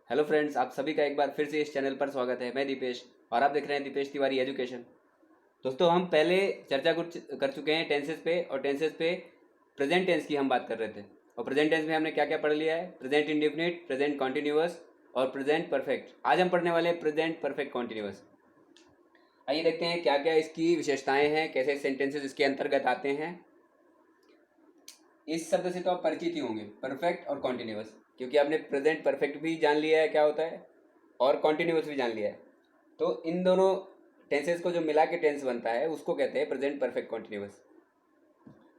Hello friends, आप सभी का एक बार फिर से इस चैनल पर स्वागत है। मैं दीपेश और आप देख रहे हैं दीपेश तिवारी एजुकेशन। दोस्तों, हम पहले चर्चा कुछ कर चुके हैं टेंसेस पे, और टेंसेस पे प्रेजेंट टेंस की हम बात कर रहे थे। और प्रेजेंट टेंस में हमने क्या क्या पढ़ लिया है? प्रेजेंट इंडेफिनिट, प्रेजेंट कॉन्टिन्यूअस और प्रेजेंट परफेक्ट। आज हम पढ़ने वाले हैं प्रेजेंट परफेक्ट कॉन्टिन्यूअस। आइए देखते हैं क्या क्या इसकी विशेषताएं हैं, कैसे सेंटेंसेस इसके अंतर्गत आते हैं। इस शब्द से तो आप परिचित ही होंगे, परफेक्ट और कॉन्टिन्यूअस, क्योंकि आपने प्रेजेंट परफेक्ट भी जान लिया है क्या होता है, और कॉन्टिन्यूअस भी जान लिया है। तो इन दोनों टेंसेस को जो मिला के टेंस बनता है उसको कहते हैं प्रेजेंट परफेक्ट कॉन्टिन्यूअस।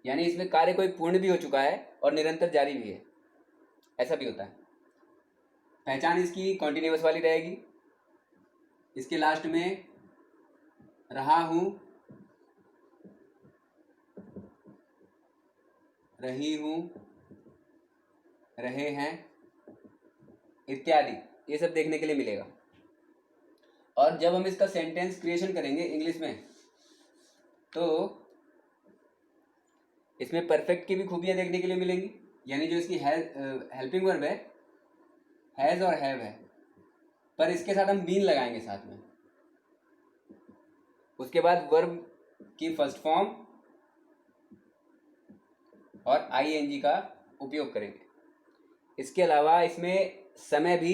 यानी इसमें कार्य कोई पूर्ण भी हो चुका है और निरंतर जारी भी है, ऐसा भी होता है। पहचान इसकी कॉन्टिन्यूअस वाली रहेगी। इसके लास्ट में रहा हूं, रही हूं, रहे हैं इत्यादि, ये सब देखने के लिए मिलेगा। और जब हम इसका सेंटेंस क्रिएशन करेंगे इंग्लिश में, तो इसमें परफेक्ट की भी खूबियां देखने के लिए मिलेंगी। यानी जो इसकी हेल्पिंग वर्ब है, हैज़ और हैव है, पर इसके साथ हम बीन लगाएंगे साथ में। उसके बाद वर्ब की फर्स्ट फॉर्म और आईएनजी का उपयोग करेंगे। इसके अलावा इसमें समय भी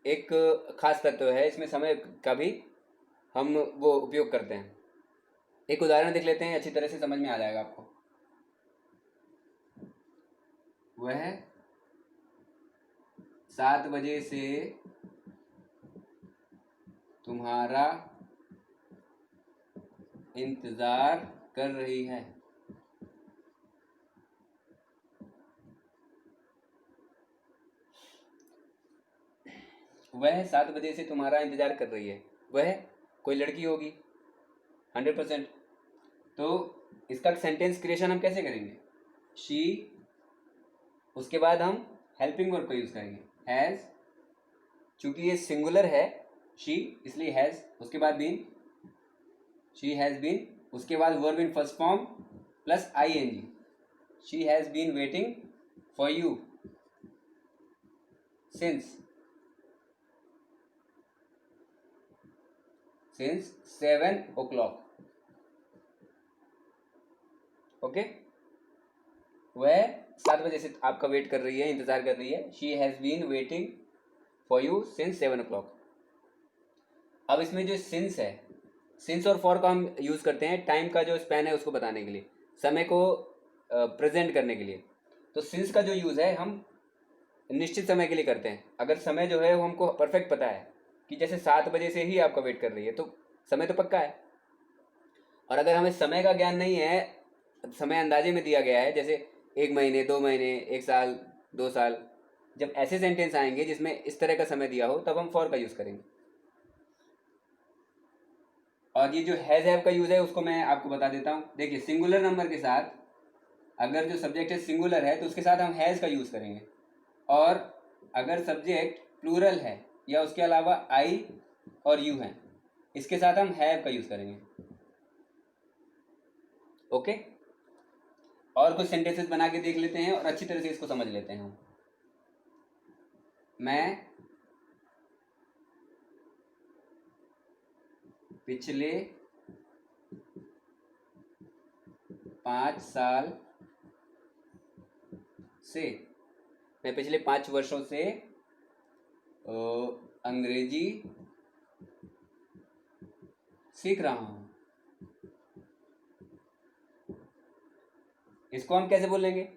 एक खास तत्व है। इसमें समय का भी हम वो उपयोग करते हैं। एक उदाहरण देख लेते हैं, अच्छी तरह से समझ में आ जाएगा आपको। वह 7 बजे से तुम्हारा इंतजार कर रही है। वह 7 बजे से तुम्हारा इंतजार कर रही है। वह कोई लड़की होगी 100%। तो इसका सेंटेंस क्रिएशन हम कैसे करेंगे? शी, उसके बाद हम हेल्पिंग वर्ब का यूज करेंगे, हैज। चूंकि ये सिंगुलर है शी, इसलिए हैज, उसके बाद बीन, शी हैज बीन, उसके बाद verb in first form plus ING. She has been waiting for you since 7 o'clock। Okay, वह 7 बजे से आपका वेट कर रही है, इंतजार कर रही है। She has been waiting for you since 7 o'clock। अब इसमें जो सिंस है, सिंस और फॉर का हम यूज करते हैं टाइम का जो स्पैन है उसको बताने के लिए, समय को प्रेजेंट करने के लिए। तो सिंस का जो यूज है हम निश्चित समय के लिए करते हैं। अगर समय जो है वो हमको परफेक्ट पता है कि जैसे 7 बजे से ही आपका वेट कर रही है, तो समय तो पक्का है। और अगर हमें समय का ज्ञान नहीं है, समय अंदाजे में दिया गया है, जैसे 1 महीने, 2 महीने, 1 साल, 2 साल, जब ऐसे सेंटेंस आएंगे जिसमें इस तरह का समय दिया हो, तब हम फॉर का यूज करेंगे। और ये जो हैज हैव का यूज है उसको मैं आपको बता देता हूँ। देखिए, सिंगुलर नंबर के साथ अगर जो सब्जेक्ट है सिंगुलर है तो उसके साथ हम हैज का यूज करेंगे। और अगर सब्जेक्ट प्लूरल है या उसके अलावा आई और यू है, इसके साथ हम हैव का यूज करेंगे। ओके, और कुछ सेंटेंसेस बना के देख लेते हैं और अच्छी तरह से इसको समझ लेते हैं हम। मैं पिछले 5 साल से, मैं पिछले 5 वर्षों से अंग्रेजी सीख रहा हूँ। इसको हम कैसे बोलेंगे?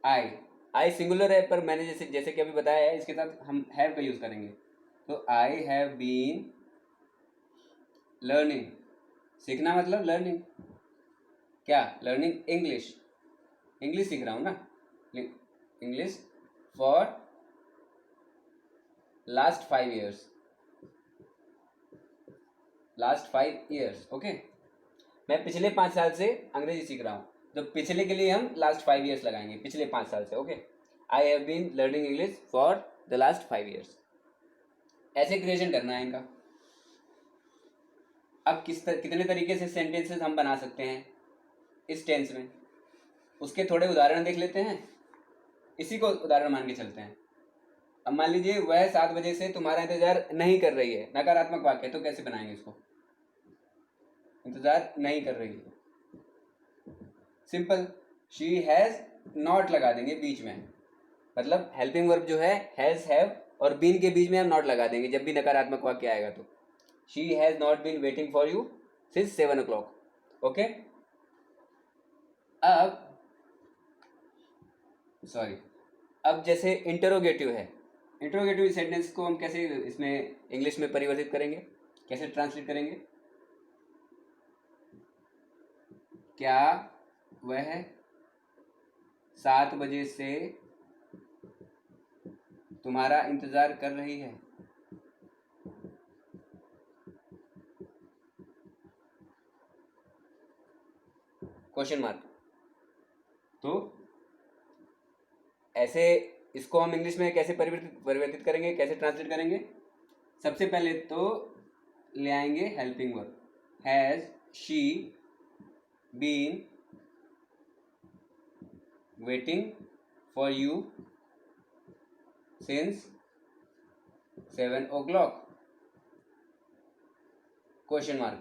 आई, आई सिंगुलर है, पर मैंने जैसे जैसे कि अभी बताया है, इसके साथ हम हैव का यूज करेंगे। तो आई हैव बीन लर्निंग, सीखना मतलब लर्निंग, क्या? लर्निंग इंग्लिश, इंग्लिश सीख रहा हूँ ना, English for last 5 years, last 5 years. Okay, मैं पिछले 5 साल से अंग्रेजी सीख रहा हूँ। तो पिछले के लिए हम लास्ट 5 ईयर्स लगाएंगे, पिछले 5 साल से। Okay, I have been learning English for the last 5 years. ऐसे क्रिएशन करना है इनका। अब कितने तरीके से सेंटेंसेस हम बना सकते हैं इस टेंस में, उसके थोड़े उदाहरण देख लेते हैं। इसी को उदाहरण मान के चलते हैं। अब मान लीजिए वह 7 बजे से तुम्हारा इंतजार नहीं कर रही है, नकारात्मक वाक्य, तो कैसे बनाएंगे इसको? इंतजार नहीं कर रही है, सिंपल, शी हैज नॉट लगा देंगे बीच में, मतलब हेल्पिंग वर्ब जो है हैज, हैव और बीन के बीच में हम नॉट लगा देंगे जब भी नकारात्मक वाक्य आएगा तो। She has not been waiting for you since 7 o'clock। Okay, अब जैसे इंटरोगेटिव है, इंटरोगेटिव सेंटेंस को हम कैसे इसमें इंग्लिश में परिवर्तित करेंगे, कैसे ट्रांसलेट करेंगे? क्या वह 7 बजे से तुम्हारा इंतजार कर रही है? Question mark. तो ऐसे इसको हम इंग्लिश में कैसे परिवर्तित करेंगे, कैसे ट्रांसलेट करेंगे? सबसे पहले तो ले आएंगे helping verb, has she been waiting for you since 7 o'clock? Question mark.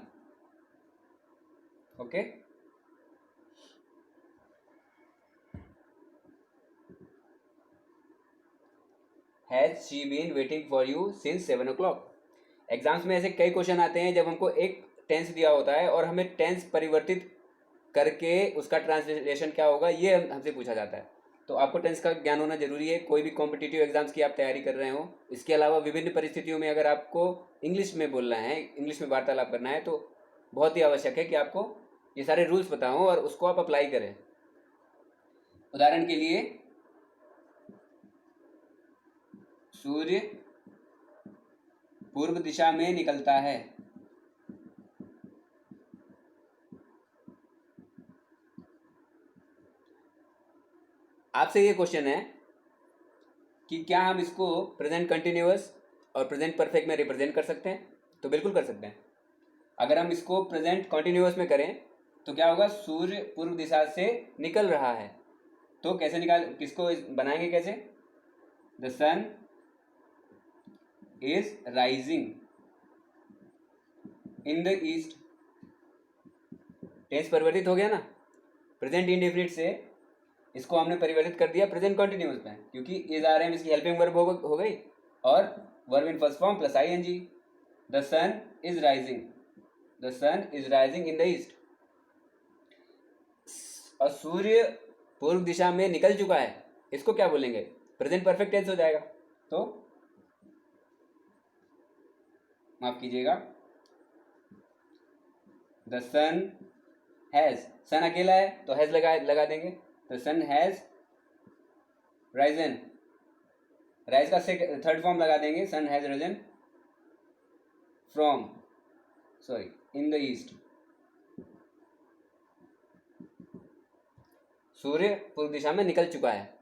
Okay, has she been waiting for you since 7 o'clock? Exams में ऐसे कई क्वेश्चन आते हैं जब हमको एक टेंस दिया होता है और हमें टेंस परिवर्तित करके उसका ट्रांसलेशन क्या होगा ये हमसे पूछा जाता है। तो आपको टेंस का ज्ञान होना जरूरी है, कोई भी कॉम्पिटिटिव एग्जाम्स की आप तैयारी कर रहे हो। इसके अलावा विभिन्न परिस्थितियों में अगर आपको इंग्लिश में बोलना है, इंग्लिश में वार्तालाप करना है, तो बहुत ही आवश्यक है कि आपको ये सारे रूल्स पता हो और उसको आप अप्लाई करें। उदाहरण के लिए, सूर्य पूर्व दिशा में निकलता है। आपसे ये क्वेश्चन है कि क्या हम इसको प्रेजेंट कंटिन्यूअस और प्रेजेंट परफेक्ट में रिप्रेजेंट कर सकते हैं? तो बिल्कुल कर सकते हैं। अगर हम इसको प्रेजेंट कंटिन्यूअस में करें तो क्या होगा? सूर्य पूर्व दिशा से निकल रहा है। तो कैसे किसको बनाएंगे कैसे? The sun is rising in the east. Tense परिवर्तित हो गया ना, प्रेजेंट इंडेफिनिट से इसको हमने परिवर्तित कर दिया प्रेजेंट कंटिन्यूअस में, क्योंकि इज आर एम इसकी हेल्पिंग वर्ब हो गई और verb in first form plus ING. The sun is rising, the sun is rising in the east. और सूर्य पूर्व दिशा में निकल चुका है, इसको क्या बोलेंगे? प्रेजेंट परफेक्ट टेंस हो जाएगा। तो माफ कीजिएगा, द सन हैज, सन अकेला है तो हैज लगा देंगे। The sun has risen, rise का थर्ड फॉर्म लगा देंगे, sun has risen from in the east. सूर्य पूर्व दिशा में निकल चुका है।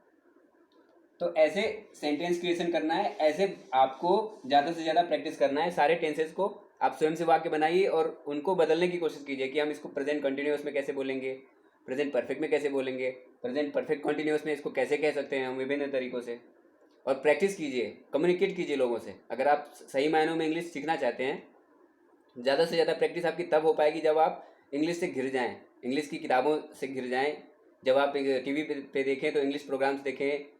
तो ऐसे सेंटेंस क्रिएशन करना है, ऐसे आपको ज़्यादा से ज़्यादा प्रैक्टिस करना है। सारे टेंसेस को आप स्वयं से वाक्य बनाइए और उनको बदलने की कोशिश कीजिए कि हम इसको प्रेजेंट कंटिन्यूअस में कैसे बोलेंगे, प्रेजेंट परफेक्ट में कैसे बोलेंगे, प्रेजेंट परफेक्ट कंटिन्यूअस में इसको कैसे कह सकते हैं हम विभिन्न तरीकों से। और प्रैक्टिस कीजिए, कम्युनिकेट कीजिए लोगों से। अगर आप सही मायनों में इंग्लिश सीखना चाहते हैं, ज़्यादा से ज़्यादा प्रैक्टिस आपकी तब हो पाएगी जब आप इंग्लिश से घिर जाएँ, इंग्लिश की किताबों से घिर जाएँ। जब आप टीवी पे देखें तो इंग्लिश प्रोग्राम्स देखें,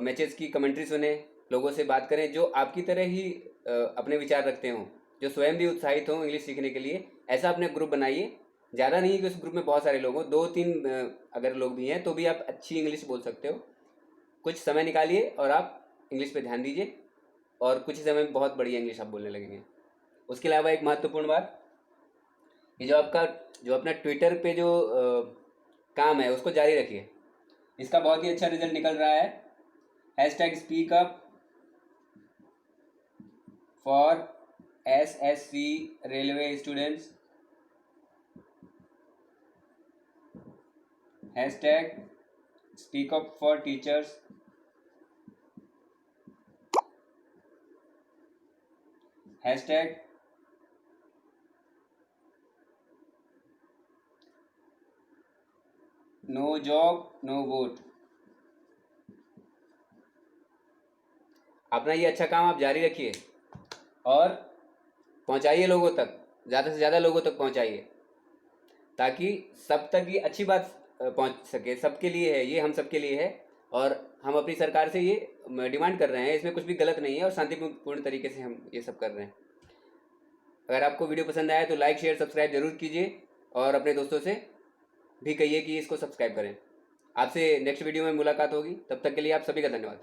मैचेस की कमेंट्री सुने, लोगों से बात करें जो आपकी तरह ही अपने विचार रखते हों, जो स्वयं भी उत्साहित हों इंग्लिश सीखने के लिए। ऐसा अपने ग्रुप बनाइए। ज़्यादा नहीं कि उस ग्रुप में बहुत सारे लोग हों, 2-3 अगर लोग भी हैं तो भी आप अच्छी इंग्लिश बोल सकते हो। कुछ समय निकालिए और आप इंग्लिश पे ध्यान दीजिए और कुछ ही समय में बहुत बढ़िया इंग्लिश आप बोलने लगेंगे। उसके अलावा एक महत्वपूर्ण बात, ये जो अपना ट्विटर पे जो काम है उसको जारी रखिए। इसका बहुत ही अच्छा रिजल्ट निकल रहा है। Hashtag speak up for SSC railway students, hashtag speak up for teachers, hashtag no job no vote. अपना ये अच्छा काम आप जारी रखिए और पहुंचाइए लोगों तक, ज़्यादा से ज़्यादा लोगों तक पहुंचाइए, ताकि सब तक ये अच्छी बात पहुंच सके। सबके लिए है ये, हम सबके लिए है, और हम अपनी सरकार से ये डिमांड कर रहे हैं। इसमें कुछ भी गलत नहीं है और शांतिपूर्ण तरीके से हम ये सब कर रहे हैं। अगर आपको वीडियो पसंद आया तो लाइक शेयर सब्सक्राइब जरूर कीजिए और अपने दोस्तों से भी कहिए कि इसको सब्सक्राइब करें। आपसे नेक्स्ट वीडियो में मुलाकात होगी, तब तक के लिए आप सभी का धन्यवाद।